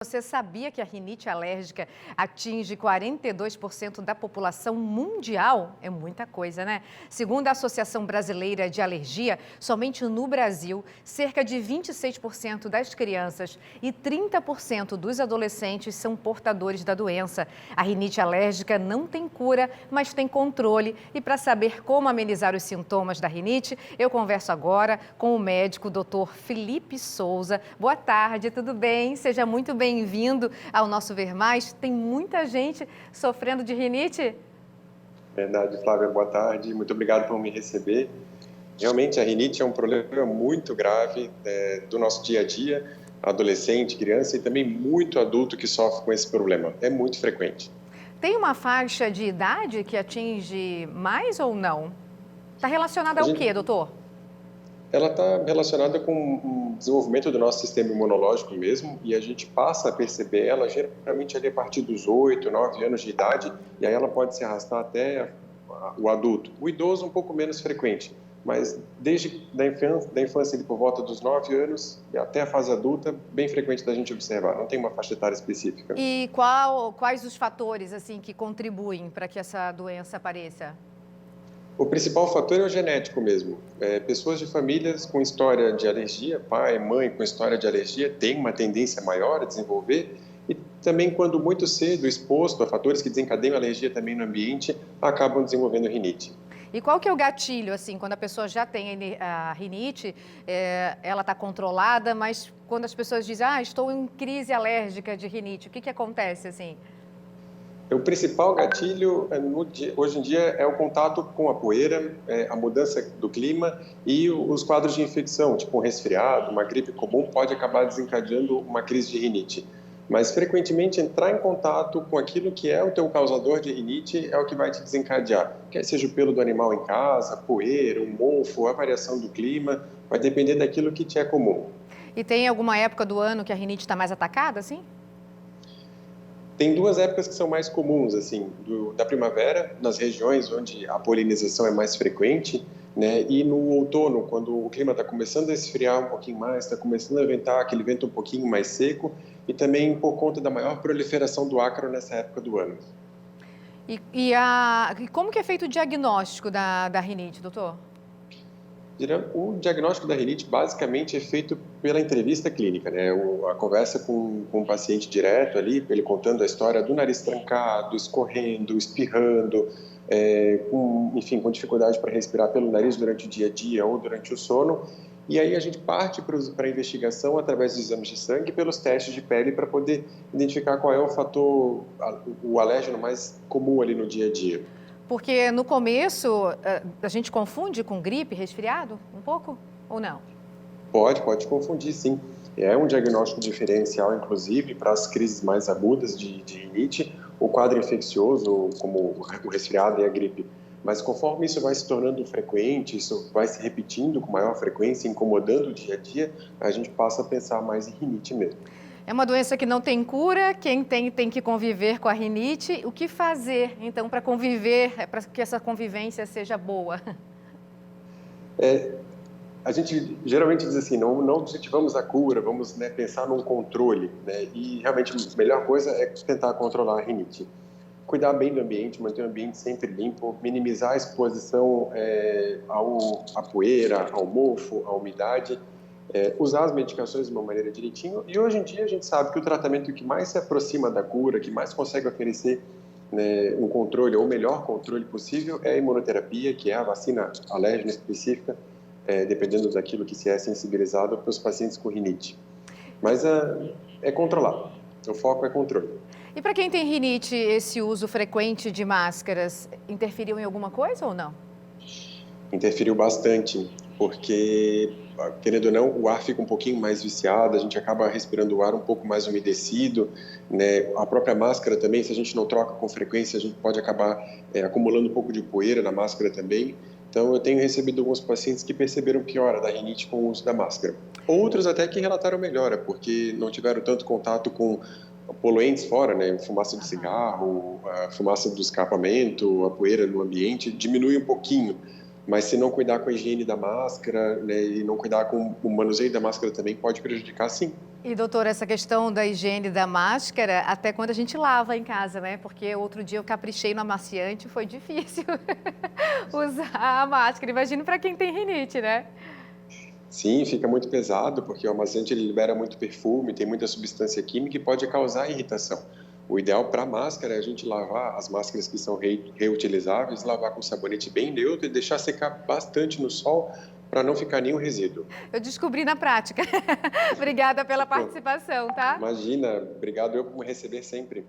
Você sabia que a rinite alérgica atinge 42% da população mundial? É muita coisa, né? Segundo a Associação Brasileira de Alergia, somente no Brasil, cerca de 26% das crianças e 30% dos adolescentes são portadores da doença. A rinite alérgica não tem cura, mas tem controle. E para saber como amenizar os sintomas da rinite, eu converso agora com o médico Dr. Felipe Souza. Boa tarde, tudo bem? Seja muito bem-vindo ao nosso Ver Mais. Tem muita gente sofrendo de rinite? Verdade, Flávia, boa tarde. Muito obrigado por me receber. Realmente, a rinite é um problema muito grave do nosso dia a dia, adolescente, criança e também muito adulto que sofre com esse problema. É muito frequente. Tem uma faixa de idade que atinge mais ou não? Está relacionada ao quê, doutor? Ela está relacionada com o desenvolvimento do nosso sistema imunológico mesmo, e a gente passa a perceber ela geralmente ali a partir dos 8, 9 anos de idade, e aí ela pode se arrastar até o adulto. O idoso um pouco menos frequente, mas desde da infância ali por volta dos 9 anos e até a fase adulta, bem frequente da gente observar, não tem uma faixa etária específica. E quais os fatores assim que contribuem para que essa doença apareça? O principal fator é o genético mesmo. Pessoas de famílias com história de alergia, pai, mãe com história de alergia, têm uma tendência maior a desenvolver, e também quando muito cedo exposto a fatores que desencadeiam alergia também no ambiente, acabam desenvolvendo rinite. E qual que é o gatilho, assim, quando a pessoa já tem a rinite, ela está controlada, mas quando as pessoas dizem, estou em crise alérgica de rinite, o que acontece, assim? O principal gatilho hoje em dia é o contato com a poeira, a mudança do clima e os quadros de infecção, tipo um resfriado, uma gripe comum, pode acabar desencadeando uma crise de rinite. Mas, frequentemente, entrar em contato com aquilo que é o teu causador de rinite é o que vai te desencadear. Quer seja o pelo do animal em casa, poeira, um mofo, a variação do clima, vai depender daquilo que te é comum. E tem alguma época do ano que a rinite está mais atacada, assim? Tem duas épocas que são mais comuns, assim, da primavera, nas regiões onde a polinização é mais frequente, né? E no outono, quando o clima está começando a esfriar um pouquinho mais, está começando a ventar aquele vento um pouquinho mais seco, e também por conta da maior proliferação do ácaro nessa época do ano. E como que é feito o diagnóstico da rinite, doutor? O diagnóstico da rinite basicamente é feito pela entrevista clínica, né? A conversa com o paciente direto ali, ele contando a história do nariz trancado, escorrendo, espirrando, com dificuldade para respirar pelo nariz durante o dia a dia ou durante o sono. E aí a gente parte para a investigação através dos exames de sangue e pelos testes de pele para poder identificar qual é o fator, o alérgeno mais comum ali no dia a dia. Porque no começo a gente confunde com gripe, resfriado, um pouco ou não? Pode confundir, sim. É um diagnóstico diferencial, inclusive, para as crises mais agudas de rinite, o quadro infeccioso, como o resfriado e a gripe. Mas conforme isso vai se tornando frequente, isso vai se repetindo com maior frequência, incomodando o dia a dia, a gente passa a pensar mais em rinite mesmo. É uma doença que não tem cura, quem tem que conviver com a rinite. O que fazer, então, para conviver, para que essa convivência seja boa? A gente geralmente diz assim, não objetivamos a cura, vamos, né, pensar num controle, né? E realmente a melhor coisa é tentar controlar a rinite. Cuidar bem do ambiente, manter o ambiente sempre limpo, minimizar a exposição à poeira, ao mofo, à umidade, usar as medicações de uma maneira direitinho. E hoje em dia a gente sabe que o tratamento que mais se aproxima da cura, que mais consegue oferecer, né, um controle ou o melhor controle possível é a imunoterapia, que é a vacina alérgena específica, dependendo daquilo que se é sensibilizado para os pacientes com rinite. Mas é controlar, o foco é controle. E para quem tem rinite, esse uso frequente de máscaras interferiu em alguma coisa ou não? Interferiu bastante, porque, querendo ou não, o ar fica um pouquinho mais viciado, a gente acaba respirando o ar um pouco mais umedecido, né? A própria máscara também, se a gente não troca com frequência, a gente pode acabar acumulando um pouco de poeira na máscara também. Então, eu tenho recebido alguns pacientes que perceberam piora da rinite com o uso da máscara. Outros até que relataram melhora, porque não tiveram tanto contato com poluentes fora, né? Fumaça de cigarro, a fumaça do escapamento, a poeira no ambiente, diminui um pouquinho. Mas se não cuidar com a higiene da máscara, né, e não cuidar com o manuseio da máscara também, pode prejudicar, sim. E, doutora, essa questão da higiene da máscara, até quando a gente lava em casa, né? Porque outro dia eu caprichei no amaciante, foi difícil usar a máscara. Imagino para quem tem rinite, né? Sim, fica muito pesado, porque o amaciante ele libera muito perfume, tem muita substância química e pode causar irritação. O ideal para a máscara é a gente lavar as máscaras que são reutilizáveis, lavar com sabonete bem neutro e deixar secar bastante no sol para não ficar nenhum resíduo. Eu descobri na prática. Obrigada pela Pronto. participação, tá? Imagina, obrigado eu por me receber sempre.